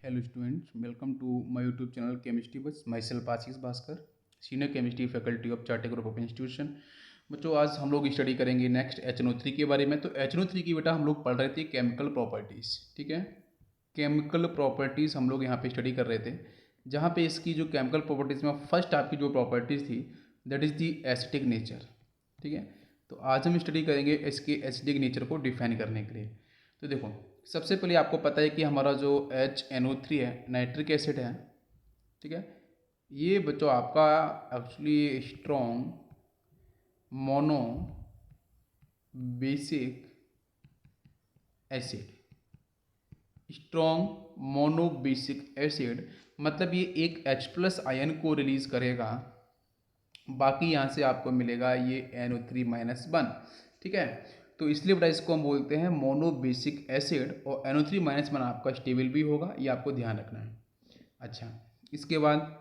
Hello students, welcome to my YouTube channel Chemistry Bus. Myself Ashish Bhaskar, senior chemistry faculty of chartered group of institution. बच्चों आज हम लोग study करेंगे next HNO3 के बारे में। तो HNO3 की बेटा हम लोग पढ़ रहे थे केमिकल प्रॉपर्टीज़, ठीक है। केमिकल प्रॉपर्टीज़ हम लोग यहाँ पे स्टडी कर रहे थे, जहाँ पे इसकी जो केमिकल प्रॉपर्टीज़ में फर्स्ट आपकी जो प्रॉपर्टीज़ थी that is the acidic nature, ठीक है। तो आज हम स्टडी करेंगे इसके एसिडिक नेचर को डिफाइन करने के लिए। तो देखो, सबसे पहले आपको पता है कि हमारा जो HNO3 है नाइट्रिक एसिड है, ठीक है। ये बच्चों आपका actually strong mono basic acid, strong mono basic acid मतलब ये एक H+ आयन को रिलीज करेगा, बाकी यहाँ से आपको मिलेगा ये NO3-1, ठीक है। तो इसलिए बेटा इसको हम बोलते हैं मोनो बेसिक एसिड, और NO3-1 आपका स्टेबल भी होगा, ये आपको ध्यान रखना है। अच्छा, इसके बाद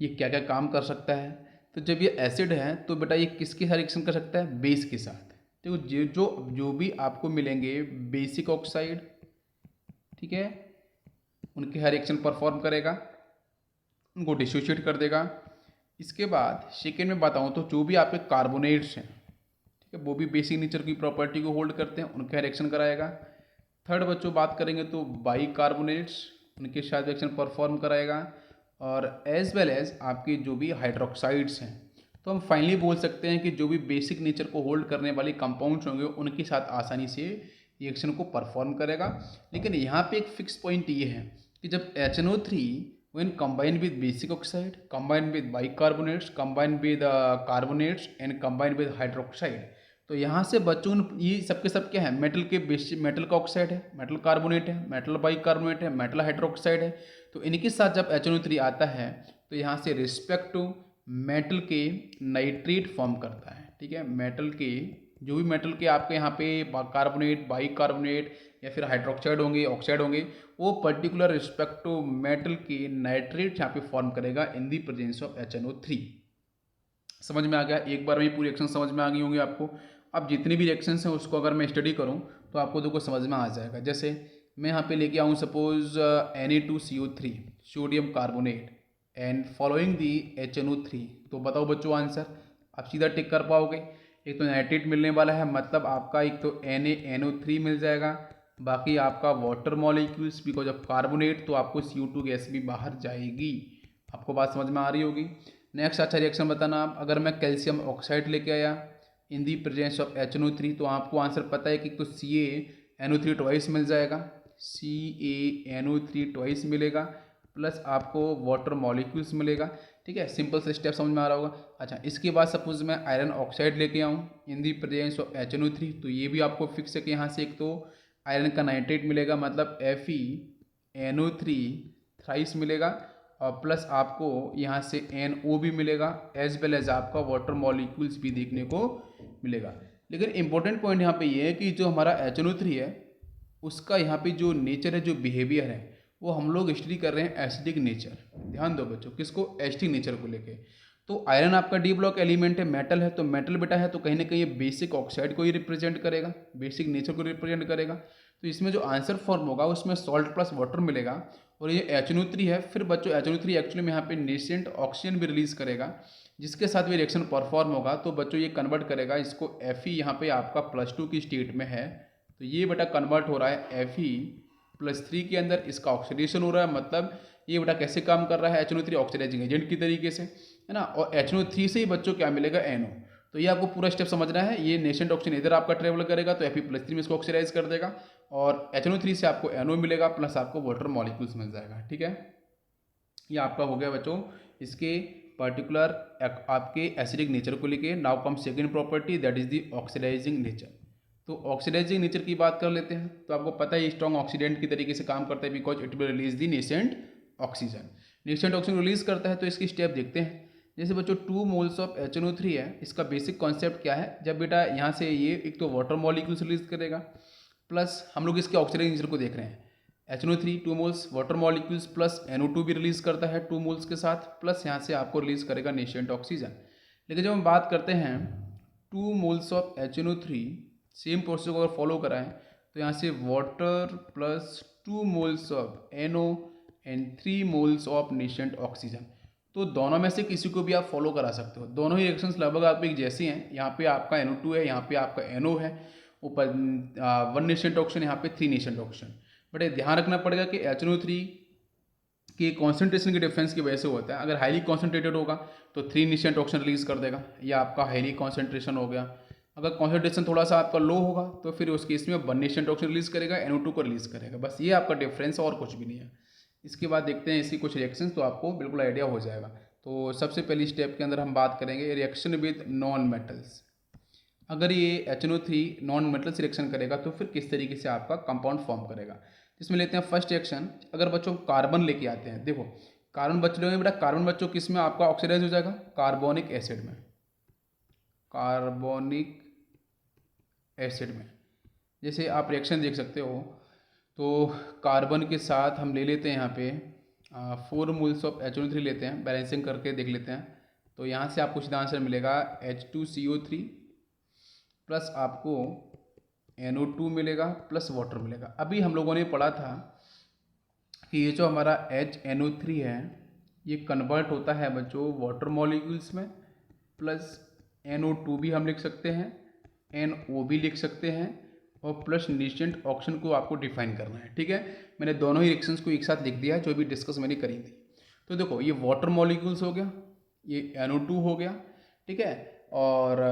ये क्या क्या काम कर सकता है। तो जब ये एसिड है तो बेटा ये किसके साथ रिएक्शन कर सकता है, बेस के साथ। तो जो भी आपको मिलेंगे बेसिक ऑक्साइड, ठीक है, उनके हर रिएक्शन परफॉर्म करेगा, उनको डिसोशिएट कर देगा। इसके बाद सेकेंड में बताऊँ तो जो भी आपके कार्बोनेट्स हैं, ठीक है, वो भी बेसिक नेचर की प्रॉपर्टी को होल्ड करते हैं, उनका रिएक्शन कराएगा। थर्ड बच्चों बात करेंगे तो बाई कार्बोनेट्स, उनके साथ रिएक्शन परफॉर्म कराएगा, और एज वेल एज आपके जो भी हाइड्रोक्साइड्स हैं। तो हम फाइनली बोल सकते हैं कि जो भी बेसिक नेचर को होल्ड करने वाले कंपाउंड्स होंगे उनके साथ आसानी से रिएक्शन को परफॉर्म करेगा। लेकिन यहाँ पे एक फिक्स पॉइंट ये है कि जब HNO3 when combined with basic oxide, combined with bicarbonates, combined with carbonates and combined with hydroxide, तो यहाँ से बच्चों ये सबके सब क्या है, मेटल के बेसिक, मेटल का ऑक्साइड है, मेटल कार्बोनेट है, मेटल बाइकार्बोनेट है, मेटल हाइड्रोक्साइड है। तो इनके साथ जब HNO3 आता है तो यहाँ से रिस्पेक्ट टू मेटल के नाइट्रेट फॉर्म करता है, ठीक है। मेटल के जो भी मेटल के आपके यहाँ पे कार्बोनेट, बाइकार्बोनेट या फिर हाइड्रोक्साइड होंगे, ऑक्साइड होंगे, वो पर्टिकुलर रिस्पेक्ट टू मेटल के नाइट्रेट यहाँ पे फॉर्म करेगा इन दी प्रेजेंस ऑफ HNO3। समझ में आ गया? एक बार में पूरी रिएक्शन समझ में आ गई होंगी आपको। अब जितनी भी रिएक्शंस हैं उसको अगर मैं स्टडी करूँ तो आपको देखो समझ में आ जाएगा। जैसे मैं यहाँ पे लेके आऊँ suppose Na2CO3 sodium carbonate and following the HNO3, तो बताओ बच्चों आंसर आप सीधा टिक कर पाओगे। एक तो नाइट्रेट मिलने वाला है, मतलब आपका एक तो NaNO3 मिल जाएगा, बाकी आपका water molecules because of carbonate, तो आपको CO2 गैस भी बाहर जाएगी। आपको बात समझ में आ रही होगी। नेक्स्ट अच्छा रिएक्शन बताना आप, अगर मैं कैल्शियम ऑक्साइड लेके आया इन दी प्रेजेंस ऑफ HNO3, तो आपको आंसर पता है कि तो CaNO3 ट्वाइस मिल जाएगा, CaNO3 ट्वाइस मिलेगा, प्लस आपको वाटर मॉलिक्यूल्स मिलेगा, ठीक है। सिंपल से स्टेप समझ में आ रहा होगा। अच्छा, इसके बाद सपोज मैं आयरन ऑक्साइड लेके आऊँ इन दी प्रेजेंस ऑफ HNO3, तो ये भी आपको फिक्स है कि यहाँ से एक तो आयरन का नाइट्रेट मिलेगा, मतलब FeNO3 थ्राइस मिलेगा, और प्लस आपको यहाँ से NO भी मिलेगा, एज वेल एज आपका वाटर मॉलिक्यूल्स भी देखने को मिलेगा। लेकिन इंपॉर्टेंट पॉइंट यहाँ पे ये है कि जो हमारा HNO3 है उसका यहाँ पे जो नेचर है, जो बिहेवियर है, वो हम लोग स्टडी कर रहे हैं एसिडिक नेचर। ध्यान दो बच्चों, किसको, एसिडिक नेचर को लेके। तो आयरन आपका डी ब्लॉक एलिमेंट है, मेटल है, तो मेटल बेटा है तो कहीं ना कहीं ये बेसिक ऑक्साइड को ही रिप्रेजेंट करेगा, बेसिक नेचर को रिप्रेजेंट करेगा। तो इसमें जो आंसर फॉर्म होगा उसमें सॉल्ट प्लस वाटर मिलेगा, और ये HNO3 है। फिर बच्चों HNO3 एक्चुअली में यहाँ पे नेसेंट ऑक्सीजन भी रिलीज करेगा, जिसके साथ भी रिएक्शन परफॉर्म होगा। तो बच्चों ये कन्वर्ट करेगा इसको, Fe यहाँ पे आपका +2 की स्टेट में है, तो ये बेटा कन्वर्ट हो रहा है Fe+3 के अंदर, इसका ऑक्सीडेशन हो रहा है। मतलब ये बेटा कैसे काम कर रहा है, HNO3 ऑक्सीडाइजिंग एजेंट की तरीके से, है ना। और HNO3 से ही बच्चों क्या मिलेगा, NO। तो ये आपको पूरा स्टेप समझना है। ये नेसेंट ऑक्सीजन इधर आपका ट्रेवल करेगा तो Fe+3 में इसको ऑक्सीडाइज कर देगा, और HNO3 से आपको NO मिलेगा, प्लस आपको वाटर मॉलिक्यूल्स मिल जाएगा, ठीक है। ये आपका हो गया बच्चों इसके पर्टिकुलर आपके एसिडिक नेचर को लेके। Now come second property, that is the oxidising nature. तो ऑक्सीडाइजिंग नेचर की बात कर लेते हैं। तो आपको पता है स्ट्रॉन्ग ऑक्सीडेंट की तरीके से काम करता है, because it will release the nascent oxygen. Nascent oxygen release करता है, तो इसकी स्टेप देखते हैं। जैसे बच्चों 2 मोल्स ऑफ HNO3 है, इसका बेसिक कॉन्सेप्ट क्या है, जब बेटा यहाँ से ये एक तो वाटर मॉलिक्यूल्स रिलीज करेगा, प्लस हम लोग इसके ऑक्सीडाइजिंग नेचर को देख रहे हैं। HNO3 2 moles water molecules plus NO2 भी रिलीज करता है 2 मोल्स के साथ, प्लस यहाँ से आपको रिलीज करेगा नेसेंट ऑक्सीजन। लेकिन जब हम बात करते हैं 2 moles of HNO3, same process को अगर फॉलो कराएं तो यहाँ से water plus 2 moles of NO and 3 moles of nascent oxygen. तो दोनों में से किसी को भी आप फॉलो करा सकते हो, दोनों ही रिएक्शंस लगभग आपकी एक जैसी हैं। यहाँ पे आपका NO2 है, यहाँ पे आपका NO है, ऊपर 1 नेशेंट ऑक्सीजन, यहाँ पे 3 नेशेंट ऑक्सीजन। बट ये ध्यान रखना पड़ेगा कि HNO3 कि कॉन्सेंट्रेशन के डिफरेंस की वजह से होता है। अगर हाईली कॉन्सेंट्रेटेड होगा तो 3 निशेंट ऑक्सीजन रिलीज कर देगा, या आपका हाईली कॉन्सेंट्रेशन हो गया। अगर कॉन्सेंट्रेशन थोड़ा सा आपका लो होगा तो फिर उस केस में 1 निशेंट ऑक्सीजन रिलीज करेगा, NO2 को रिलीज करेगा। बस ये आपका डिफरेंस और कुछ भी नहीं है। इसके बाद देखते हैं इसकी कुछ रिएक्शंस, तो आपको बिल्कुल आइडिया हो जाएगा। तो सबसे पहली स्टेप के अंदर हम बात करेंगे रिएक्शन विद नॉन मेटल्स। अगर ये HNO3 नॉन मेटल्स रिएक्शन करेगा तो फिर किस तरीके से आपका कंपाउंड फॉर्म करेगा। इसमें लेते हैं फर्स्ट रिएक्शन। अगर बच्चों कार्बन लेके आते हैं, देखो कार्बन बच्चों में बेटा, कार्बन बच्चों किस में आपका ऑक्सीडाइज हो जाएगा, कार्बोनिक एसिड में, कार्बोनिक एसिड में। जैसे आप रिएक्शन देख सकते हो, तो कार्बन के साथ हम ले लेते हैं यहाँ पे 4 मोल्स ऑफ HNO3 लेते हैं, बैलेंसिंग करके देख लेते हैं। तो यहाँ से आपको सीधा आंसर मिलेगा H2CO3 प्लस आपको NO2 मिलेगा प्लस वाटर मिलेगा। अभी हम लोगों ने पढ़ा था कि ये जो हमारा HNO3 है ये कन्वर्ट होता है बच्चों वाटर मॉलिक्यूल्स में, प्लस NO2 भी हम लिख सकते हैं, NO भी लिख सकते हैं, और प्लस नेशेंट ऑक्सीजन को आपको डिफाइन करना है। ठीक है, मैंने दोनों ही रिएक्शंस को एक साथ लिख दिया है जो भी डिस्कस मैंने करी थी। तो देखो ये वाटर मॉलिक्यूल्स हो गया, ये NO2 हो गया, ठीक है, और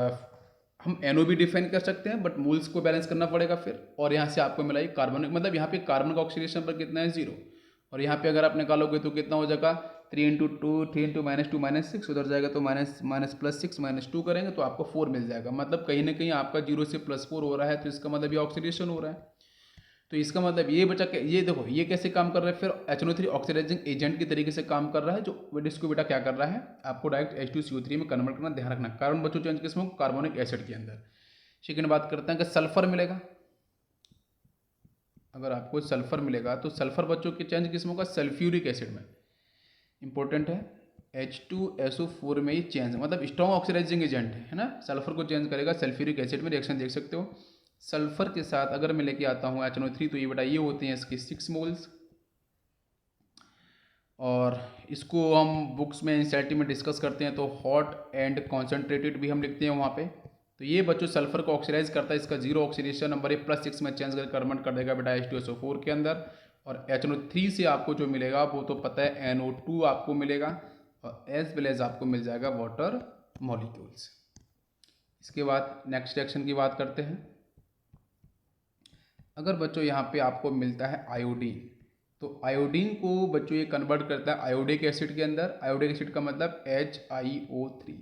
हम NO भी डिफाइन कर सकते हैं, बट मोल्स को बैलेंस करना पड़ेगा फिर। और यहाँ से आपको मिला ये कार्बन, मतलब यहाँ पे कार्बन का ऑक्सीडेशन पर कितना है 0, और यहाँ पे अगर आप निकालोगे तो कितना हो जाएगा 3 × 2 3 × -2 -6, उधर जाएगा तो माइनस प्लस 6 -2 करेंगे तो आपको 4 मिल जाएगा। मतलब कहीं ना कहीं आपका 0 से +4 हो रहा है, तो इसका मतलब ये ऑक्सीडेशन हो रहा है। तो इसका मतलब ये बचा, ये देखो ये कैसे काम कर रहा है, फिर HNO3 ऑक्सीडाइजिंग एजेंट की तरीके से काम कर रहा है, जो इसको बेटा क्या कर रहा है, आपको डायरेक्ट H2CO3 में कन्वर्ट करना, ध्यान रखना। कार्बन बच्चों चेंज किसमें, कार्बोनिक एसिड के अंदर। सेकेंड बात करते हैं कि सल्फर मिलेगा। अगर आपको सल्फर मिलेगा तो सल्फर बच्चों के चेंज किसमें होगा, सल्फ्यूरिक एसिड में। इंपॉर्टेंट है, H2SO4 में ये चेंज, मतलब स्ट्रॉन्ग ऑक्सीडाइजिंग एजेंट है ना, सल्फर को चेंज करेगा सल्फ्यूरिक एसिड में। रिएक्शन देख सकते हो, सल्फर के साथ अगर मैं लेके आता हूँ HNO3, तो ये बेटा ये होते हैं इसके 6 मोल्स, और इसको हम बुक्स में एनसीईआरटी में डिस्कस करते हैं तो हॉट एंड कॉन्सेंट्रेटेड भी हम लिखते हैं वहाँ पे। तो ये बच्चों सल्फर को ऑक्सीडाइज करता है, इसका 0 ऑक्सीडेशन नंबर है, +6 में चेंज कर कन्वर्ट कर देगा बेटा H2SO4 के अंदर। और HNO3 से आपको जो मिलेगा वो तो पता है NO2 आपको मिलेगा, और एज वेल एज आपको मिल जाएगा वाटर मॉलिक्यूल्स। इसके बाद नेक्स्ट रिएक्शन की बात करते हैं। अगर बच्चों यहाँ पे आपको मिलता है आयोडीन, तो आयोडीन को बच्चों ये कन्वर्ट करता है आयोडिक एसिड के अंदर। आयोडिक एसिड का मतलब HiO3,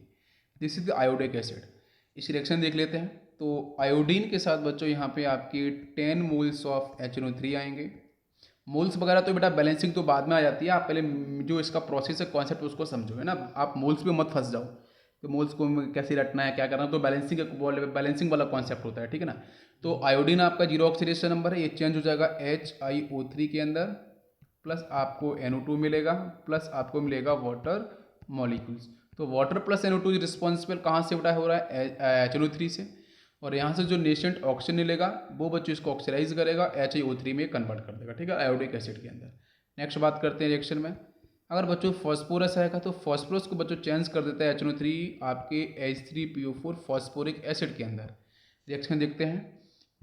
this is the iodic acid. इस रिएक्शन देख लेते हैं। तो आयोडीन के साथ बच्चों यहाँ पे आपके 10 मोल्स ऑफ HNO3 आएंगे। मोल्स वगैरह तो बेटा बैलेंसिंग तो बाद में आ जाती है, आप पहले जो इसका प्रोसेस है कॉन्सेप्ट उसको समझो, है ना। आप मोल्स पे मत फंस जाओ कि मोल्स को कैसे रटना है क्या करना है, तो बैलेंसिंग वाला कॉन्सेप्ट होता है, ठीक है ना। तो आयोडीन आपका 0 ऑक्सीडेशन नंबर है, ये चेंज हो जाएगा HiO3 के अंदर, प्लस आपको NO2 मिलेगा, प्लस आपको मिलेगा वाटर मॉलिक्यूल्स। तो वाटर प्लस NO2 रिस्पॉन्सिबल कहाँ से बेटा हो रहा है, HNO3 से। और यहाँ से जो नेशेंट ऑक्सीजन मिलेगा वो बच्चों इसको ऑक्सीडाइज करेगा, HiO3 में कन्वर्ट कर देगा, ठीक है, आयोडिक एसिड के अंदर। नेक्स्ट बात करते हैं रिएक्शन में। अगर बच्चों फॉस्फोरस आएगा तो फॉस्फोरस को बच्चों चेंज कर देता है HNO3 आपके H3PO4 फॉस्फोरिक एसिड के अंदर। रिएक्शन देखते हैं।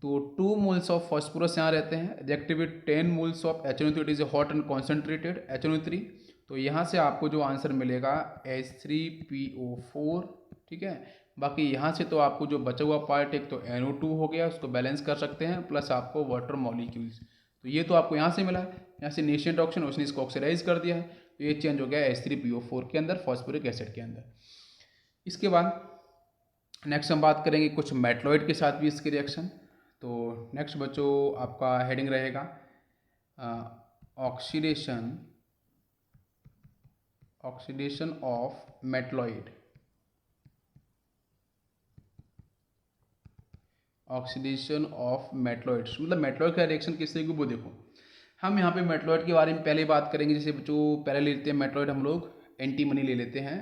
तो 2 मोल्स ऑफ फॉस्फोरस यहाँ रहते हैं, reactive with 10 moles of HNO3, it is a hot and concentrated HNO3। तो यहाँ से आपको जो आंसर मिलेगा H3PO4, ठीक है। बाकी यहाँ से तो आपको जो बचा हुआ पार्ट, एक तो NO2 हो गया, उसको बैलेंस कर सकते हैं, प्लस आपको वाटर मॉलिक्यूल्स। तो ये तो आपको यहाँ से मिला है, यहाँ से नेशेंट ऑक्सीजन उसने इसको ऑक्सीडाइज कर दिया है, तो ये चेंज हो गया H3PO4 के अंदर, फॉस्फोरिक एसिड के अंदर। इसके बाद नेक्स्ट हम बात करेंगे कुछ मेटलॉइड के साथ भी इसके रिएक्शन। तो नेक्स्ट बच्चों आपका हेडिंग रहेगा oxidation of metalloid. Oxidation of metalloids, मतलब मेटलॉइड का रिएक्शन किस तरीके को, वो देखो हम यहाँ पे मेटलॉइड के बारे में पहले बात करेंगे। जैसे जो पहले ले लेते हैं मेटलॉइड हम लोग एंटीमनी ले लेते हैं,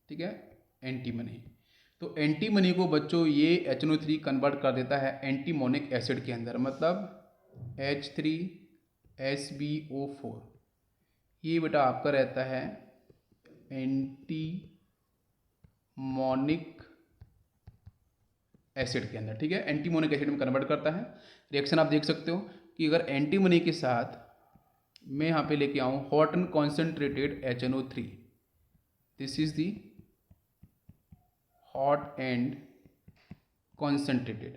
ठीक है, एंटीमनी। तो एंटीमनी को बच्चों ये HNO3 कन्वर्ट कर देता है एंटीमोनिक एसिड के अंदर, मतलब H3SbO4, ये बेटा आपका रहता है एंटीमोनिक एसिड के अंदर, ठीक है, एंटीमोनिक एसिड में कन्वर्ट करता है। रिएक्शन आप देख सकते हो कि अगर एंटीमनी के साथ मैं यहाँ पे लेके आऊँ hot and concentrated HNO3, this is the hot and concentrated,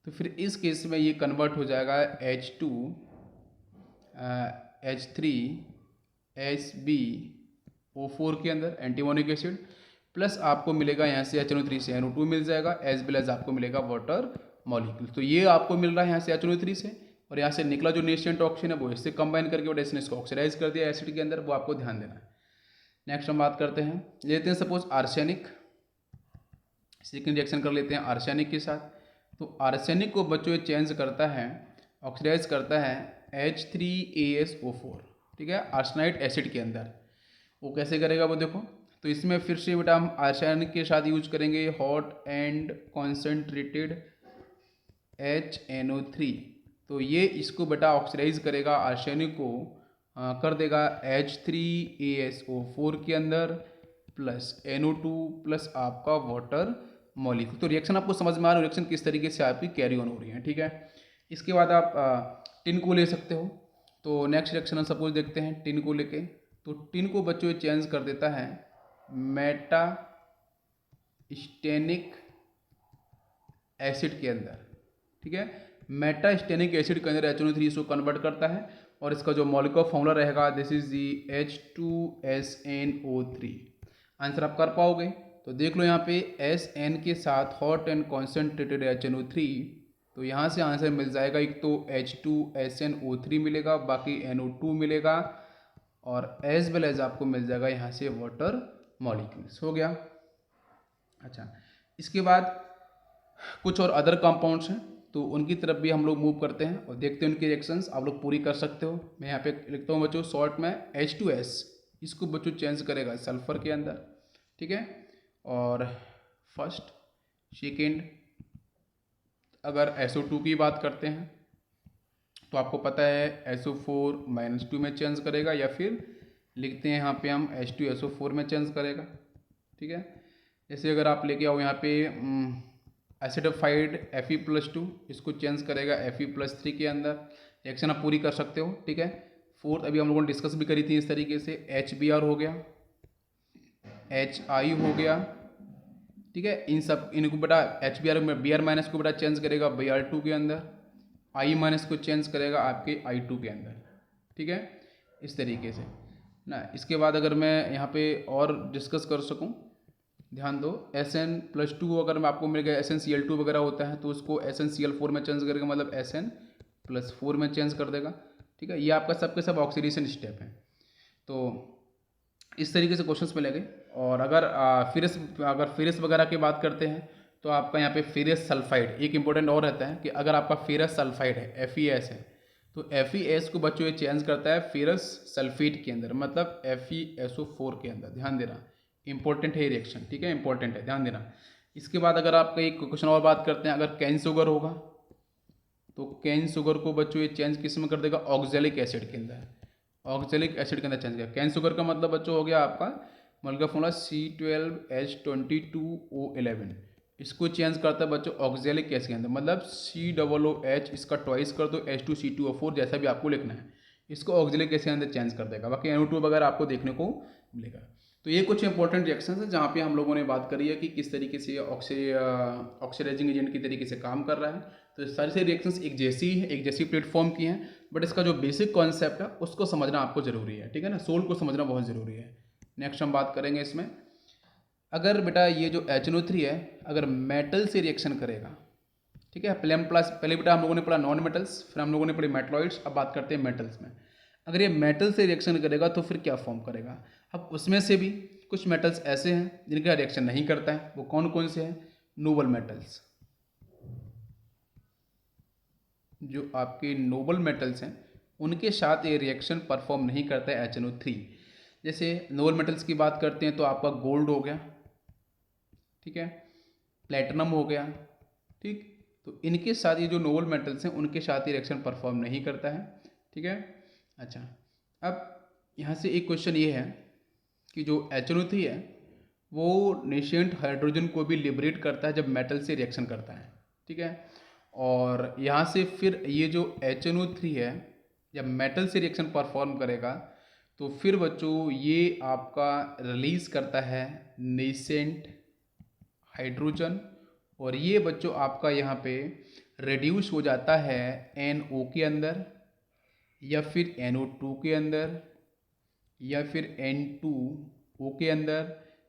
तो फिर इस केस में ये कन्वर्ट हो जाएगा H2H3SbO4 के अंदर एंटीमोनिक एसिड, प्लस आपको मिलेगा यहाँ से HNO3 से NO2 मिल जाएगा, एज वेल एज आपको मिलेगा वाटर मॉलिक्यूल। तो ये आपको मिल रहा है यहाँ से HNO3 से, और यहाँ से निकला जो नेस्टेंट ऑक्सीजन है वो इससे कंबाइन करके और इसने इसको ऑक्सीडाइज कर दिया एसिड के अंदर, वो आपको ध्यान देना है। नेक्स्ट हम बात करते हैं, लेते हैं सपोज आर्सेनिक, सेकेंड रिएक्शन कर लेते हैं आर्सेनिक के साथ। तो आर्सेनिक को बच्चों ये चेंज करता है, ऑक्सीडाइज करता है H3AsO4, ठीक है, आर्सेनाइड एसिड के अंदर। वो कैसे करेगा वो देखो, तो इसमें फिर से बेटा हम आर्सेनिक के साथ यूज करेंगे हॉट एंड कॉन्सेंट्रेटेड HNO3, तो ये इसको बेटा ऑक्सीडाइज करेगा आर्सेनिक को, कर देगा H3AsO4 के अंदर प्लस NO2 प्लस आपका वाटर मॉलिक्यूल। तो रिएक्शन आपको समझ में आ रहा है, रिएक्शन किस तरीके से आपकी कैरी ऑन हो रही है, ठीक है। इसके बाद आप टिन को ले सकते हो। तो नेक्स्ट रिएक्शन हम सपोज देखते हैं टिन को लेके, तो टिन को बच्चों चेंज कर देता है मेटास्टेनिक एसिड के अंदर, ठीक है, मेटास्टेनिक एसिड के अंदर HNO3 इसको कन्वर्ट करता है, और इसका जो मॉलिक्यूलर फॉर्मूला रहेगा this is the H2SnO3। Answer आप कर पाओगे? तो देख लो यहाँ पे SN के साथ हॉट एंड कॉन्सेंट्रेटेड HNO3, तो यहाँ से आंसर मिल जाएगा, एक तो H2SnO3 मिलेगा, बाकी NO2 मिलेगा, और एज वेल एज आपको मिल जाएगा यहाँ से वाटर मॉलिक्यूल्स। हो गया। अच्छा, इसके बाद कुछ और अदर कंपाउंड्स हैं, तो उनकी तरफ भी हम लोग मूव करते हैं और देखते हैं उनकी रिएक्शंस आप लोग पूरी कर सकते हो। मैं यहाँ पे लिखता हूँ बच्चों शॉर्ट में H2S, इसको बच्चों चेंज करेगा सल्फर के अंदर, ठीक है। और फर्स्ट सेकेंड अगर SO2 की बात करते हैं तो आपको पता है SO4 - 2 में चेंज करेगा, या फिर लिखते हैं यहाँ पे हम H2SO4 में चेंज करेगा, ठीक है। जैसे अगर आप लेके आओ यहाँ पे एसिडिफाइड Fe+2, इसको चेंज करेगा Fe+3 के अंदर। रिएक्शन आप पूरी कर सकते हो, ठीक है। फोर्थ अभी हम लोगों ने डिस्कस भी करी थी इस तरीके से, HBr हो गया, HI हो गया, ठीक है। इन सब इनको बेटा HBr में Br- को बेटा चेंज करेगा Br2 के अंदर, I- को चेंज करेगा आपके I2 के अंदर, ठीक है, इस तरीके से ना। इसके बाद अगर मैं यहाँ पे और डिस्कस कर सकूँ, ध्यान दो, SN+2 अगर मैं आपको मिल गया SnCl2 वगैरह होता है तो उसको SnCl4 में चेंज करेगा, मतलब SN+4 में चेंज कर देगा, ठीक है। ये आपका सबके सब ऑक्सीडेशन स्टेप है। तो इस तरीके से क्वेश्चंस मिलेंगे। और अगर फेरस वगैरह की बात करते हैं तो आपका यहाँ पे फेरस सल्फाइड एक इंपॉर्टेंट और रहता है कि अगर आपका फेरस सल्फाइड है FeS है तो FeS को बच्चों ये चेंज करता है फेरस सल्फेट के अंदर, मतलब FeSO4 के अंदर। ध्यान देना, इंपॉर्टेंट है रिएक्शन, ठीक है, इंपॉर्टेंट है, ध्यान देना। इसके बाद अगर आपका एक क्वेश्चन और बात करते हैं, अगर कैन शुगर होगा तो कैन शुगर को बच्चों ये चेंज किस में कर देगा, ऑक्जेलिक एसिड के अंदर, ऑक्जेलिक एसिड के अंदर चेंज किया। कैन शुगर का मतलब बच्चों हो गया आपका मॉलिक्यूलर फॉर्मूला C12H22O11, इसको चेंज करता है बच्चों ऑक्जेलिक एसिड के अंदर, मतलब COOH, इसका ट्वाइस कर दो H2C2O4, जैसा भी आपको लिखना है, इसको ऑक्जेलिक एसिड के अंदर चेंज कर देगा। बाकी NO2 वगैरह आपको देखने को मिलेगा। तो ये कुछ इंपॉर्टेंट रिएक्शंस है जहाँ पे हम लोगों ने बात करी है कि किस तरीके से ऑक्सीडाइजिंग एजेंट की तरीके से काम कर रहा है। तो सारी से रिएक्शंस एक जैसी है, एक जैसी प्लेटफॉर्म की हैं, बट इसका जो बेसिक कॉन्सेप्ट है उसको समझना आपको ज़रूरी है, ठीक है ना, सोल को समझना बहुत ज़रूरी है। नेक्स्ट हम बात करेंगे इसमें, अगर बेटा ये जो HNO3 है अगर मेटल से रिएक्शन करेगा, ठीक है, पहले बेटा हम लोगों ने पढ़ा नॉन मेटल्स, फिर हम लोगों ने पढ़ी मेटलॉइड्स, अब बात करते हैं मेटल्स में। अगर ये मेटल से रिएक्शन करेगा तो फिर क्या फॉर्म करेगा। अब उसमें से भी कुछ मेटल्स ऐसे हैं जिनका रिएक्शन नहीं करता है, वो कौन कौन से हैं, नोबल मेटल्स। जो आपके नोबल मेटल्स हैं उनके साथ ये रिएक्शन परफॉर्म नहीं करता है HNO3। जैसे नोबल मेटल्स की बात करते हैं तो आपका गोल्ड हो गया, ठीक है, प्लेटिनम हो गया, ठीक। तो इनके साथ ये जो नोबल मेटल्स हैं उनके साथ ये रिएक्शन परफॉर्म नहीं करता है, ठीक है। अच्छा, अब यहाँ से एक क्वेश्चन ये है कि जो HNO3 है वो नेशेंट हाइड्रोजन को भी लिबरेट करता है जब मेटल से रिएक्शन करता है, ठीक है। और यहाँ से फिर ये जो HNO3 है जब मेटल से रिएक्शन परफॉर्म करेगा तो फिर बच्चों ये आपका रिलीज करता है नेसेंट हाइड्रोजन, और ये बच्चों आपका यहाँ पे रिड्यूस हो जाता है NO के अंदर या फिर NO2 के अंदर या फिर N2O के अंदर,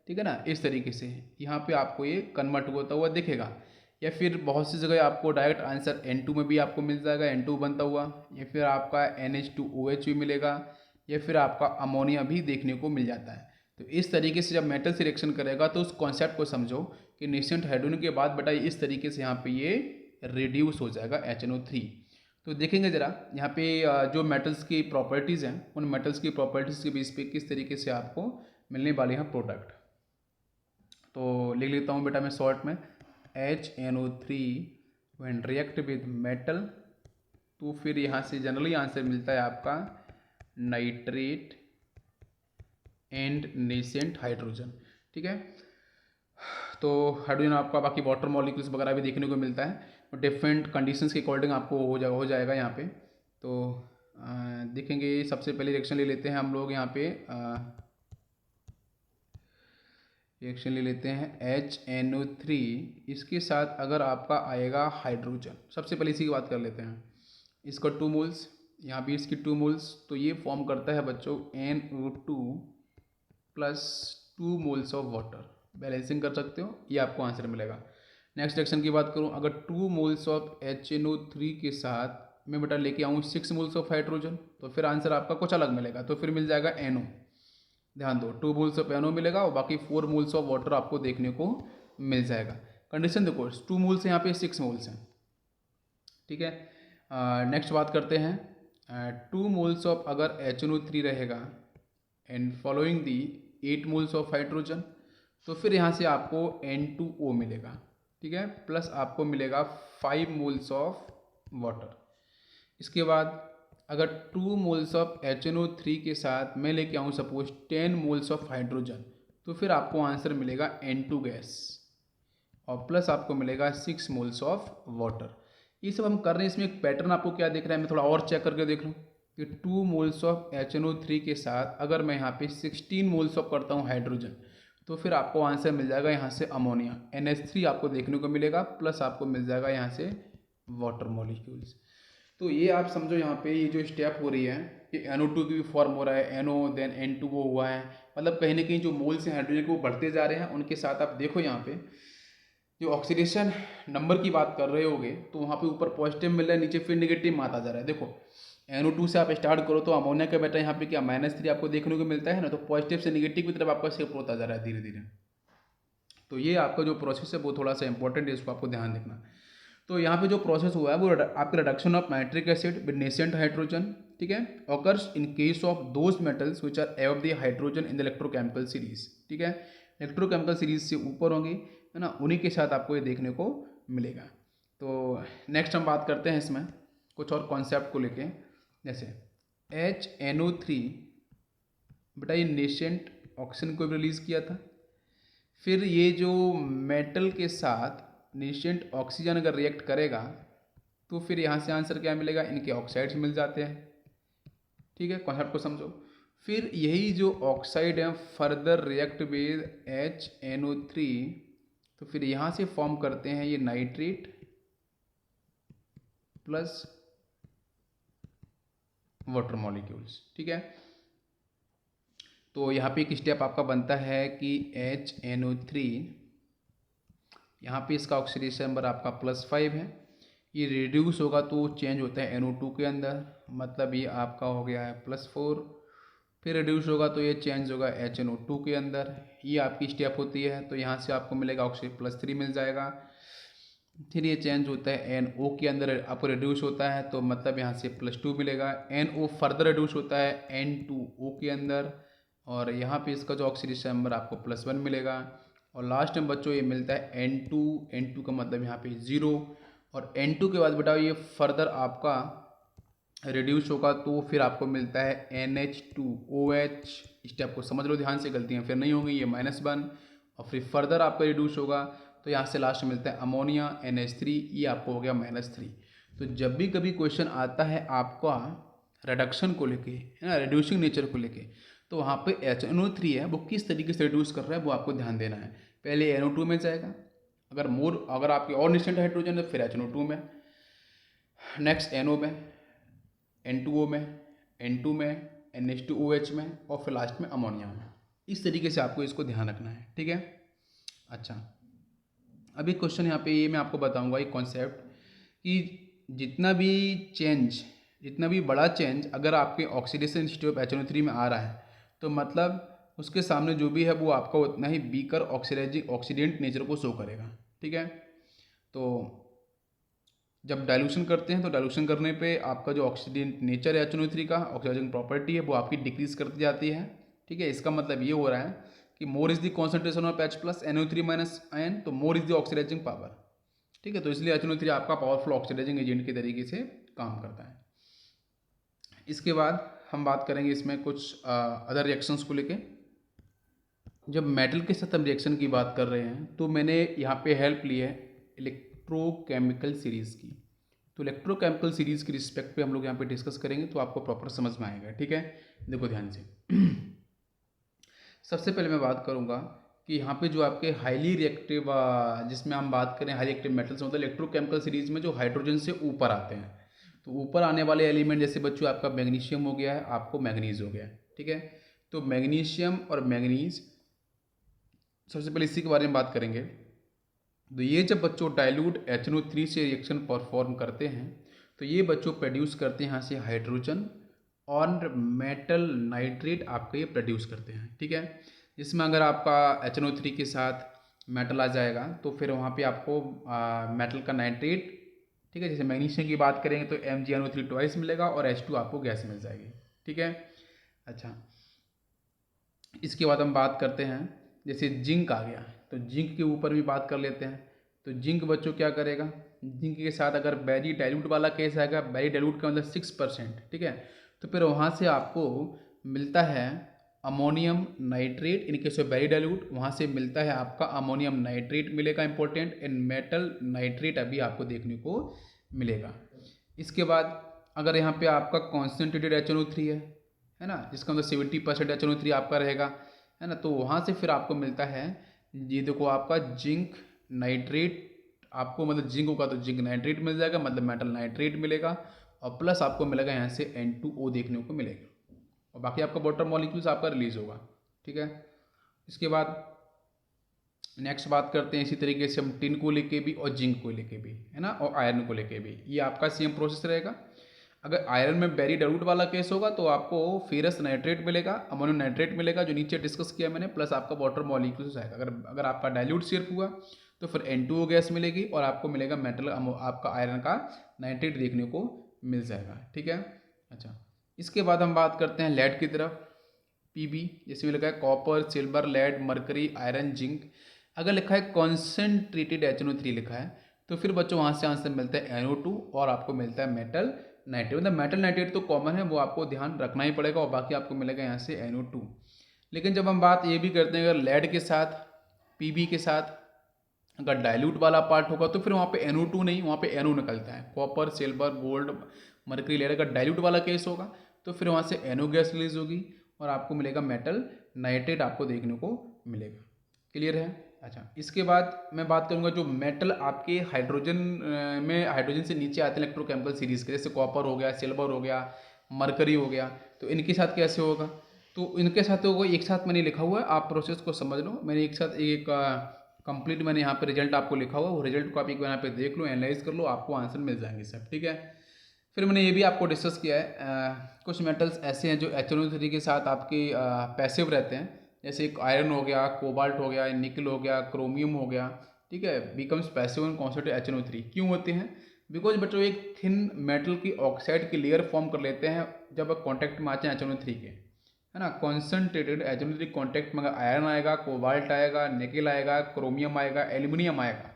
ठीक है ना। इस तरीके से यहाँ पे आपको ये कन्वर्ट होता हुआ दिखेगा, या फिर बहुत सी जगह आपको डायरेक्ट आंसर N2 में भी आपको मिल जाएगा, N2 बनता हुआ, या फिर आपका NH2OH भी मिलेगा, या फिर आपका अमोनिया भी देखने को मिल जाता है। तो इस तरीके से जब मेटल से रिएक्शन करेगा तो उस कॉन्सेप्ट को समझो कि नेसेंट हाइड्रोजन के बाद बेटा इस तरीके से यहाँ पे ये रिड्यूस हो जाएगा HNO3। तो देखेंगे ज़रा यहाँ पे जो मेटल्स की प्रॉपर्टीज़ हैं उन मेटल्स की प्रॉपर्टीज़ के बेस पे किस तरीके से आपको मिलने वाले हैं प्रोडक्ट। तो लिख लेता हूँ बेटा मैं शॉर्ट में, HNO3 when react with metal, तो फिर यहाँ से जनरली आंसर मिलता है आपका नाइट्रेट एंड नेसेंट हाइड्रोजन, ठीक है। तो हाइड्रोजन आपका बाकी वाटर मॉलिक्यूल्स वगैरह भी देखने को मिलता है, डिफरेंट कंडीशंस के अकॉर्डिंग आपको हो जाएगा यहाँ पे। तो देखेंगे सबसे पहले रिएक्शन ले लेते हैं हम लोग यहाँ पे, रिएक्शन ले लेते हैं HNO3, इसके साथ अगर आपका आएगा हाइड्रोजन, सबसे पहले इसी की बात कर लेते हैं। इसका 2 मोल्स, यहाँ भी इसकी 2 मोल्स, तो ये फॉर्म करता है बच्चों NO2 plus 2 moles of water. Balancing कर सकते हो, ये आपको आंसर मिलेगा। नेक्स्ट रिएक्शन की बात करूँ, अगर 2 मोल्स ऑफ HNO3 के साथ मैं बेटा लेके आऊँ 6 मोल्स ऑफ हाइड्रोजन, तो फिर आंसर आपका कुछ अलग मिलेगा, तो फिर मिल जाएगा NO। ध्यान दो, 2 मोल्स ऑफ NO मिलेगा और बाकी 4 मोल्स ऑफ वाटर आपको देखने को मिल जाएगा। कंडीशन देखो, 2 मोल्स यहाँ पे 6 मोल्स हैं, ठीक है। नेक्स्ट बात करते हैं, 2 मोल्स ऑफ अगर HNO3 रहेगा and following the 8 moles of hydrogen, तो फिर यहाँ से आपको N2O मिलेगा, ठीक है, प्लस आपको मिलेगा 5 मोल्स ऑफ वाटर। इसके बाद अगर 2 मोल्स ऑफ HNO3 के साथ मैं लेके आऊँ सपोज 10 मोल्स ऑफ हाइड्रोजन, तो फिर आपको आंसर मिलेगा N2 गैस, और प्लस आपको मिलेगा 6 मोल्स ऑफ वाटर। ये सब हम कर रहे हैं, इसमें एक पैटर्न आपको क्या दिख रहा है, मैं थोड़ा और चेक करके देख लूँ कि 2 मोल्स ऑफ HNO3 के साथ अगर मैं यहाँ पे 16 मोल्स ऑफ करता हूँ हाइड्रोजन, तो फिर आपको आंसर मिल जाएगा यहाँ से अमोनिया, NH3 आपको देखने को मिलेगा, प्लस आपको मिल जाएगा यहाँ से वाटर मॉलिक्यूल्स। तो ये आप समझो यहाँ पे ये जो स्टेप हो रही है कि NO2 की भी फॉर्म हो रहा है, NO देन N2O हुआ है, मतलब कहीं ना कहीं जो मोल्स हैं हाइड्रोजन के वो बढ़ते जा रहे हैं। उनके साथ आप देखो यहाँ पे जो ऑक्सीडेशन नंबर की बात कर रहे होगे तो वहाँ पे ऊपर पॉजिटिव मिल रहा है, नीचे फिर निगेटिव में आता जा रहा है। देखो NO2 से आप स्टार्ट करो तो अमोनिया का बेटा यहाँ पे क्या -3 आपको देखने को मिलता है ना, तो पॉजिटिव से निगेटिव की तरफ आपका शिफ्ट होता जा रहा है धीरे धीरे। तो ये आपका जो प्रोसेस है वो थोड़ा सा इंपॉर्टेंट है, इसको आपको ध्यान रखना। तो यहाँ पे जो प्रोसेस हुआ है वो आपके reduction of nitric acid with nascent hydrogen, ठीक है, occurs in case of those metals which are above the hydrogen in the electrochemical series, ठीक है, इलेक्ट्रोकेमिकल सीरीज से ऊपर होंगी, है ना, उन्हीं के साथ आपको ये देखने को मिलेगा। तो नेक्स्ट हम बात करते हैं इसमें कुछ और कॉन्सेप्ट को लेके, जैसे HNO3 बेटा ये नेसेंट ऑक्सीजन को रिलीज़ किया था, फिर ये जो मेटल के साथ नेसेंट ऑक्सीजन अगर रिएक्ट करेगा तो फिर यहाँ से आंसर क्या मिलेगा, इनके ऑक्साइड्स मिल जाते हैं, ठीक है, कॉन्सेप्ट को समझो। फिर यही जो ऑक्साइड है फर्दर रिएक्ट विद HNO3, तो फिर यहाँ से फॉर्म करते हैं ये नाइट्रेट प्लस वाटर मॉलिक्यूल्स, ठीक है। तो यहाँ पे एक स्टेप आपका बनता है कि HNO3 यहाँ पे इसका ऑक्सीडेशन नंबर आपका +5 है, ये रिड्यूस होगा तो चेंज होता है NO2 के अंदर, मतलब ये आपका हो गया है +4, फिर रिड्यूस होगा तो ये चेंज होगा HNO2 के अंदर, ये आपकी स्टेप होती है। तो यहाँ से आपको मिलेगा ऑक्सीजन +3 मिल जाएगा, फिर ये चेंज होता है NO के अंदर आपको रिड्यूस होता है, तो मतलब यहाँ से +2 मिलेगा, NO फर्दर रिड्यूस होता है N2O के अंदर, और यहाँ पे इसका जो ऑक्सीडेशन नंबर आपको +1 मिलेगा, और लास्ट में बच्चों ये मिलता है N2। N2 का मतलब यहाँ पे 0, और N2 के बाद बेटा ये फर्दर आपका रिड्यूस होगा तो फिर आपको मिलता है NH2OH। स्टेप को समझ लो ध्यान से, गलतियाँ फिर नहीं होंगी। ये -1 और फिर फर्दर आपका रिड्यूस होगा तो यहाँ से लास्ट में मिलता है अमोनिया NH3, ये आपको हो गया -3। तो जब भी कभी क्वेश्चन आता है आपका रिडक्शन को लेके, है ना, रिड्यूसिंग नेचर को लेके, तो वहाँ पे HNO3 है वो किस तरीके से रिड्यूस कर रहा है वो आपको ध्यान देना है। पहले NO2 में जाएगा, अगर आपके और निश्चित हाइड्रोजन है फिर HNO2 में, नेक्स्ट NO में, N2O में, N2 में, NH2OH में, और फिर लास्ट में अमोनिया में। इस तरीके से आपको इसको ध्यान रखना है, ठीक है। अच्छा, अभी क्वेश्चन यहाँ पे ये मैं आपको बताऊंगा एक कॉन्सेप्ट कि जितना भी बड़ा चेंज अगर आपके ऑक्सीडेशन स्टेट ऑफ HNO3 में आ रहा है तो मतलब उसके सामने जो भी है वो आपका उतना ही वीकर ऑक्सीडेंट नेचर को शो करेगा, ठीक है। तो जब डाइल्यूशन करते हैं तो डाइल्यूशन करने पे आपका जो ऑक्सीडेंट नेचर है HNO3 का, ऑक्सीडाइजिंग प्रॉपर्टी है, वो आपकी डिक्रीज करती जाती है, ठीक है। इसका मतलब ये हो रहा है कि more is the concentration of H plus NO3 minus ion, तो more is the oxidising power, ठीक है। तो इसलिए HNO3 आपका पावरफुल ऑक्सीडाइजिंग एजेंट के तरीके से काम करता है। इसके बाद हम बात करेंगे इसमें कुछ अदर रिएक्शंस को लेके। जब मेटल के साथ हम रिएक्शन की बात कर रहे हैं तो मैंने यहाँ पे हेल्प ली है इलेक्ट्रोकेमिकल सीरीज़ की। तो इलेक्ट्रोकेमिकल सीरीज़ की रिस्पेक्ट पे हम लोग यहाँ पे डिस्कस करेंगे तो आपको प्रॉपर समझ में आएगा, ठीक है। देखो ध्यान से सबसे पहले मैं बात करूँगा कि यहाँ पे जो आपके हाईली रिएक्टिव, जिसमें हम बात करें हाईली एक्टिव मेटल्स, मतलब इलेक्ट्रोकेमिकल सीरीज़ में जो हाइड्रोजन से ऊपर आते हैं, तो ऊपर आने वाले एलिमेंट जैसे बच्चों आपका मैग्नीशियम हो गया है, आपको मैग्नीज हो गया है, ठीक है। तो मैग्नीशियम और मैग्नीज, सबसे पहले इसी के बारे में बात करेंगे। तो ये जब बच्चों डाइल्यूट HNO3 से रिएक्शन परफॉर्म करते हैं तो ये बच्चों प्रोड्यूस करते हैं यहाँ से हाइड्रोजन और मेटल नाइट्रेट आपका ये प्रोड्यूस करते हैं, ठीक है। जिसमें अगर आपका HNO3 के साथ मेटल आ जाएगा तो फिर वहाँ पे आपको मेटल का नाइट्रेट, ठीक है। जैसे मैग्नीशियम की बात करेंगे तो MgNO3 ट्वाइस मिलेगा और H2 आपको गैस मिल जाएगी, ठीक है। अच्छा, इसके बाद हम बात करते हैं जैसे जिंक आ गया, तो जिंक के ऊपर भी बात कर लेते हैं। तो जिंक बच्चों क्या करेगा, जिंक के साथ अगर वेरी डाइल्यूट वाला केस आएगा, वेरी डाइल्यूट का मतलब 6%, ठीक है। तो फिर वहाँ से आपको मिलता है ammonium nitrate, in case of very dilute वहाँ से मिलता है आपका अमोनियम नाइट्रेट मिलेगा इंपॉर्टेंट, एंड मेटल नाइट्रेट अभी आपको देखने को मिलेगा। इसके बाद अगर यहाँ पे आपका कॉन्सेंट्रेटेड HNO3 है ना, जिसका मतलब 70% HNO3 आपका रहेगा, है ना, तो वहाँ से फिर आपको मिलता है, ये देखो आपका जिंक नाइट्रेट, आपको मतलब जिंक होगा तो जिंक नाइट्रेट मिल जाएगा, मतलब मेटल नाइट्रेट मिलेगा, और प्लस आपको मिलेगा यहाँ से N2O देखने को मिलेगा, और बाकी आपका वाटर मॉलिक्यूल्स आपका रिलीज होगा, ठीक है। इसके बाद नेक्स्ट बात करते हैं इसी तरीके से हम टिन को लेके भी और जिंक को लेके भी, है ना, और आयरन को लेके भी ये आपका सेम प्रोसेस रहेगा। अगर आयरन में वेरी डाइल्यूट वाला केस होगा तो आपको फेरस नाइट्रेट मिलेगा, अमोनियम नाइट्रेट मिलेगा जो नीचे डिस्कस किया मैंने, प्लस आपका वाटर मॉलिक्यूल्स आएगा। अगर आपका डाइल्यूट सिर्फ हुआ तो फिर N2O गैस मिलेगी और आपको मिलेगा मेटल, आपका आयरन का नाइट्रेट देखने को मिल जाएगा, ठीक है। अच्छा, इसके बाद हम बात करते हैं लेड की तरफ। Pb जैसे में लिखा है copper, silver, lead, mercury, iron, zinc. अगर लिखा है कॉन्सेंट्रेटेड HNO3 लिखा है तो फिर बच्चों वहाँ से आंसर मिलता है NO2 और आपको मिलता है मेटल नाइट्रेट। मतलब मेटल नाइट्रेट तो कॉमन है, वो आपको ध्यान रखना ही पड़ेगा, और बाकी आपको मिलेगा यहाँ से NO2। लेकिन जब हम बात ये भी करते हैं अगर लेड के साथ Pb के साथ अगर डाइल्यूट वाला पार्ट होगा तो फिर वहाँ पे NO2 नहीं, वहाँ पे NO निकलता है। Copper, silver, gold, mercury, lead अगर डाइल्यूट वाला केस होगा तो फिर वहाँ से NO गैस रिलीज होगी और आपको मिलेगा मेटल नाइट्रेट आपको देखने को मिलेगा। क्लियर है। अच्छा, इसके बाद मैं बात करूंगा जो मेटल आपके हाइड्रोजन में हाइड्रोजन से नीचे आते हैं इलेक्ट्रोकेमिकल सीरीज के, जैसे कॉपर हो गया, सिल्वर हो गया, मरकरी हो गया, तो इनके साथ कैसे होगा। तो इनके साथ तो वो एक साथ मैंने लिखा हुआ है, आप प्रोसेस को समझ लो। मैंने एक साथ एक कंप्लीट मैंने यहाँ पे रिजल्ट आपको लिखा हुआ है, वो रिजल्ट को आप एक बार यहाँ पे देख लो, एनालाइज कर लो, आपको आंसर मिल जाएंगे सब, ठीक है। फिर मैंने ये भी आपको डिस्कस किया है कुछ मेटल्स ऐसे हैं जो HNO3 के साथ आपके पैसिव रहते हैं, जैसे एक आयरन हो गया, कोबाल्ट हो गया, निकल हो गया, क्रोमियम हो गया, ठीक है, बिकम्स पैसिव इन कॉन्सेंट्रेटेड HNO3। क्यों होते हैं, बिकॉज बच्चों एक थिन मेटल की ऑक्साइड की लेयर फॉर्म कर लेते हैं जब कॉन्टैक्ट में आते हैं HNO3 के, है ना। कॉन्सेंट्रेटेड एजोनेट्रिक कॉन्टैक्ट में आयरन आएगा, कोबाल्ट आएगा, निकेल आएगा, क्रोमियम आएगा, एल्यूमिनियम आएगा।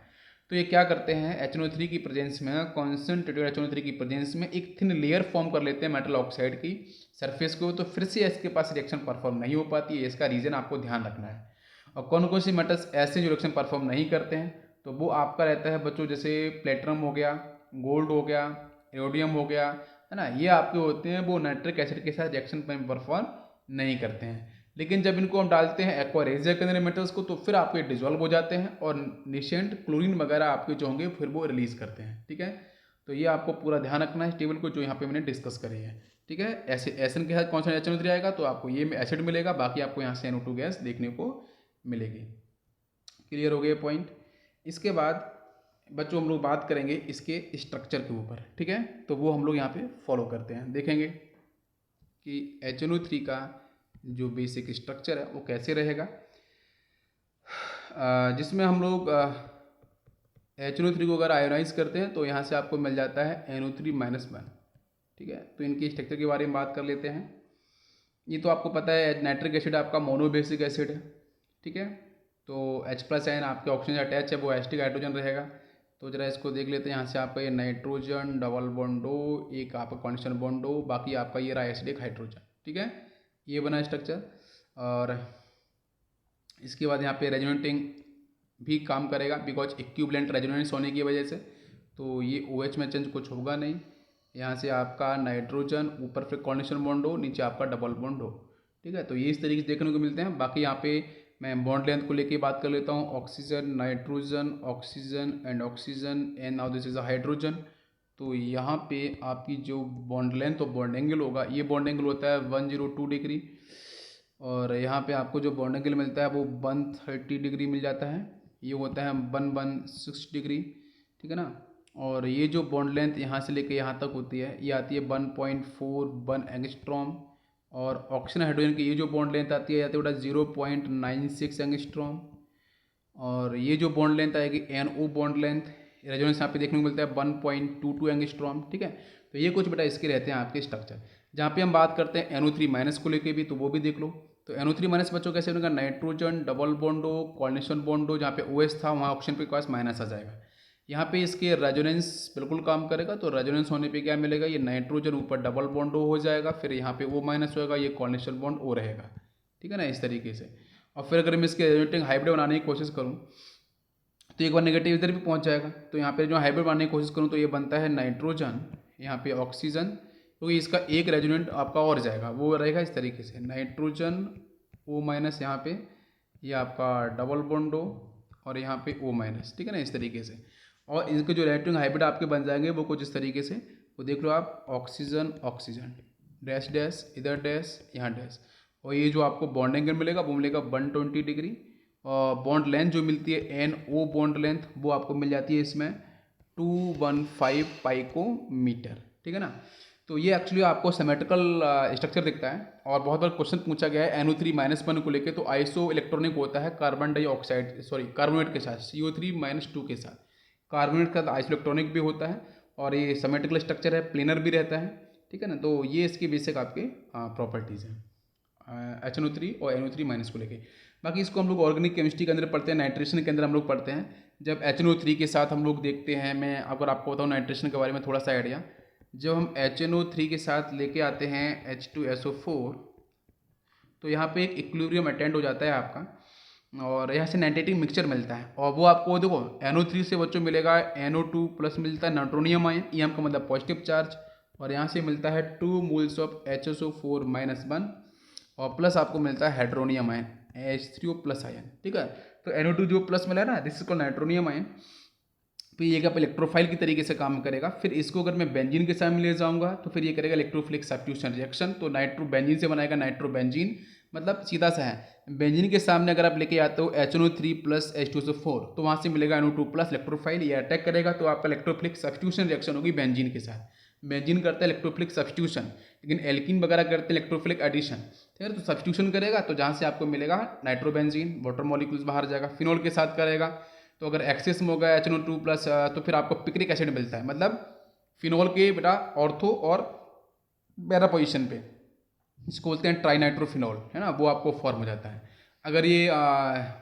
तो ये क्या करते हैं, HNO3 की प्रेजेंस में, कॉन्सेंट्रेटेड HNO3 की प्रेजेंस में एक थिन लेयर फॉर्म कर लेते हैं मेटल ऑक्साइड की सरफेस को। तो फिर से इसके पास रिएक्शन परफॉर्म नहीं हो पाती है। इसका रीज़न आपको ध्यान रखना है। और कौन कौन सी मेटल्स ऐसे जो रिएक्शन परफॉर्म नहीं करते हैं, तो वो आपका रहता है बच्चों, जैसे प्लेटिनम हो गया, गोल्ड हो गया, रोडियम हो गया, है ना। ये आपके होते हैं वो नाइट्रिक एसिड के साथ रिएक्शन परफॉर्म नहीं करते हैं। लेकिन जब इनको हम डालते हैं एक्वा रेजिया के अंदर मेटल्स को, तो फिर आपके डिजोल्व हो जाते हैं और निशेंट क्लोरीन वगैरह आपके जो होंगे फिर वो रिलीज करते हैं। ठीक है, तो ये आपको पूरा ध्यान रखना है टेबल को जो यहाँ पे मैंने डिस्कस करी है। ठीक है, ऐसे एसिड के साथ कौन सा HNO3 आएगा, तो आपको ये एसिड मिलेगा, बाकी आपको यहाँ से NO2 गैस देखने को मिलेगी। क्लियर हो गया पॉइंट। इसके बाद बच्चों हम लोग बात करेंगे इसके स्ट्रक्चर के ऊपर। ठीक है, तो वो हम लोग यहाँ पे फॉलो करते हैं, देखेंगे कि HNO3 का जो बेसिक स्ट्रक्चर है वो कैसे रहेगा, जिसमें हम लोग HNO3 को अगर आयोनाइज करते हैं तो यहाँ से आपको मिल जाता है NO3-1। ठीक है, तो इनके स्ट्रक्चर के बारे में बात कर लेते हैं। ये तो आपको पता है नाइट्रिक एसिड आपका मोनोबेसिक एसिड है। ठीक है, तो H+ आयन आपके ऑक्सीजन अटैच है वो एसिटिक हाइड्रोजन रहेगा। तो जरा इसको देख लेते हैं। यहाँ से आपका ये नाइट्रोजन डबल बॉन्ड हो, एक आपका कॉन्स्टेंट बॉन्ड हो, बाकी आपका ये रहा एसिडिक हाइड्रोजन। ठीक है, ये बना स्ट्रक्चर। और इसके बाद यहाँ पे रेजोनेटिंग भी काम करेगा, बिकॉज इक्विवेलेंट रेजोनेंस होने की वजह से। तो ये OH में चेंज कुछ होगा नहीं। यहाँ से आपका नाइट्रोजन, ऊपर फिर कॉन्स्टेंट बॉन्ड हो, नीचे आपका डबल बॉन्ड हो। ठीक है, तो ये इस तरीके से देखने को मिलते हैं। बाकी यहाँ पे मैं बॉन्ड लेंथ को लेके बात कर लेता हूँ। Oxygen, nitrogen, oxygen and now this is a hydrogen. तो यहाँ पे आपकी जो बॉन्ड लेंथ और बॉन्ड एंगल होगा, ये बॉन्ड एंगल होता है 102 डिग्री, और यहाँ पे आपको जो बॉन्ड एंगल मिलता है वो 130 डिग्री मिल जाता है। ये होता है 116 डिग्री। ठीक है ना। और ये जो बॉन्ड लेंथ यहाँ से लेके यहाँ तक होती है, ये आती है 1.41 एंगस्ट्रॉम। और ऑक्सीजन हाइड्रोजन की ये जो बॉन्ड लेंथ आती है, बेटा 0.96 एंगस्ट्रॉम। और ये जो बॉन्ड लेंथ आएगी NO बॉन्ड लेंथ, रेजोनेंस यहाँ पे देखने को मिलता है 1.22 एंगस्ट्रॉम। ठीक है, तो ये कुछ बेटा इसके रहते हैं आपके स्ट्रक्चर। जहाँ पे हम बात करते हैं NO3- को लेके भी, तो वो भी देख लो। तो NO3- बच्चों कैसे बनेगा, नाइट्रोजन डबल बॉन्ड हो, कॉन्स्टेंट बॉन्ड हो, जहाँ पे OH था वहाँ ऑक्सीजन पे पास माइनस आ जाएगा। यहाँ पे इसके रेजोनेंस बिल्कुल काम करेगा। तो रेजोनेंस होने पे क्या मिलेगा, ये नाइट्रोजन ऊपर डबल बॉन्ड हो जाएगा, फिर यहाँ पे O- होगा, ये कॉन्स्टेंट बॉन्ड O रहेगा। ठीक है ना, इस तरीके से। और फिर अगर मैं इसके रेजोनेटिंग हाइब्रिड बनाने की कोशिश करूँ तो एक बार नेगेटिव इधर भी पहुँच जाएगा। तो यहाँ पे जो हाइब्रिड बनाने की कोशिश करूँ तो ये बनता है नाइट्रोजन, यहाँ पे ऑक्सीजन, क्योंकि इसका एक रेजोनेंट आपका और जाएगा, वो रहेगा इस तरीके से नाइट्रोजन O-, यहाँ पे ये आपका डबल बॉन्ड हो, और यहाँ पे O-। ठीक है ना, इस तरीके से। और इनके जो रेजोनेटिंग हाइब्रिड आपके बन जाएंगे वो कुछ इस तरीके से, वो देख लो आप, ऑक्सीजन ऑक्सीजन डैश डैश, इधर डैश, यहाँ डैश। और ये जो आपको बॉन्ड एंगल मिलेगा वो मिलेगा 120 डिग्री। और बॉन्ड लेंथ जो मिलती है NO बॉन्ड लेंथ, वो आपको मिल जाती है इसमें 215 पाइकोमीटर। ठीक है ना। तो ये एक्चुअली आपको सिमेट्रिकल स्ट्रक्चर दिखता है। और बहुत बार क्वेश्चन पूछा गया है NO3- को लेके, तो आइसो इलेक्ट्रॉनिक होता है कार्बन डाइऑक्साइड, सॉरी कार्बोनेट के साथ, CO3- के साथ। कार्बोनेट का आइसो इलेक्ट्रॉनिक भी होता है, और ये सिमेट्रिकल स्ट्रक्चर है, प्लेनर भी रहता है। ठीक है ना, तो ये इसकी बेसिक आपके प्रॉपर्टीज़ हैं HNO3 और NO3- को लेके। बाकी इसको हम लोग ऑर्गेनिक केमिस्ट्री के अंदर पढ़ते हैं, नाइट्रेशन के अंदर हम लोग पढ़ते हैं। जब HNO3 के साथ हम लोग देखते हैं, मैं अगर आपको बताऊँ नाइट्रेशन के बारे में थोड़ा सा आइडिया, जब हम HNO3 के साथ लेके आते हैं H2SO4, तो यहाँ पे एक इक्विलिब्रियम अटेंड हो जाता है आपका, और यहाँ से नाइट्रेटिक मिक्सचर मिलता है। और वो आपको देखो NO3 से बच्चों मिलेगा NO2+ मिलता है, नाइट्रोनियम आयन, EM का मतलब पॉजिटिव चार्ज, और यहाँ से मिलता है 2 मोल्स ऑफ HSO4-1, और प्लस आपको मिलता है हाइड्रोनियम आयन H3O+ आयन। ठीक है, तो NO2 जो प्लस मिला है ना, this is called nitronium ion. तो ये क्या इलेक्ट्रोफाइल की तरीके से काम करेगा। फिर इसको अगर मैं बेंजीन के साथ में ले जाऊंगा तो फिर ये करेगा इलेक्ट्रोफिलिक सब्स्टिट्यूशन रिएक्शन, तो नाइट्रो बेंजीन से बनाएगा नाइट्रोबेंजीन, मतलब सीधा सा है। बेंजीन के सामने अगर आप लेके आते हो HNO3+ H2SO4, तो वहाँ से मिलेगा NO2+, इलेक्ट्रोफाइल ये अटैक करेगा, तो आपका इलेक्ट्रोफिलिक सब्स्टिट्यूशन रिएक्शन होगी बेंजीन के साथ। बेंजीन करता है इलेक्ट्रोफिलिक सब्स्टिट्यूशन, लेकिन एल्किन वगैरह करते हैं इलेक्ट्रोफिलिक एडिशन। ठीक है, तो सब्स्टिट्यूशन करेगा तो जहाँ से आपको मिलेगा नाइट्रोबेंजीन, वाटर मॉलिक्यूल्स बाहर जाएगा, फिनोल के साथ करेगा। तो अगर एक्सेस में होगा HNO2+, तो फिर आपको पिक्रिक एसिड मिलता है, मतलब फिनोल के बेटा ऑर्थो और पैरा पोजिशन पे। इसको बोलते हैं ट्राइनाइट्रोफिनॉल, है ना, वो आपको फॉर्म हो जाता है। अगर ये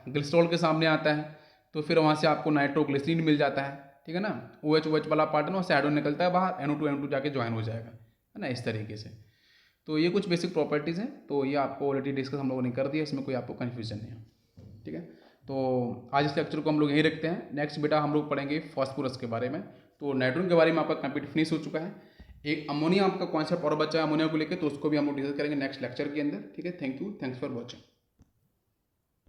ग्लिसरॉल के सामने आता है तो फिर वहाँ से आपको नाइट्रोग्लिसरीन मिल जाता है, ठीक है ना। OH वाला पार्ट है ना, उससे आयरन निकलता है बाहर, NO2 जाके ज्वाइन हो जाएगा, है ना, इस तरीके से। तो ये कुछ बेसिक प्रॉपर्टीज़ हैं, तो ये आपको ऑलरेडी डिस्कस हम लोगों ने कर दिया, इसमें कोई आपको कन्फ्यूजन नहीं है, ठीक है। तो आज इस लेक्चर को हम लोग यहीं रखते हैं। नेक्स्ट बेटा हम लोग पढ़ेंगे फास्फोरस के बारे में। तो नाइट्रोजन के बारे में आपका कंप्लीट फिनिश हो चुका है। एक अमोनिया आपका कॉन्सेप्ट और बचा है अमोनिया को लेकर, तो उसको भी हम लोग डिस्कस करेंगे नेक्स्ट लेक्चर के अंदर, ठीक है। Thank you, thanks for watching.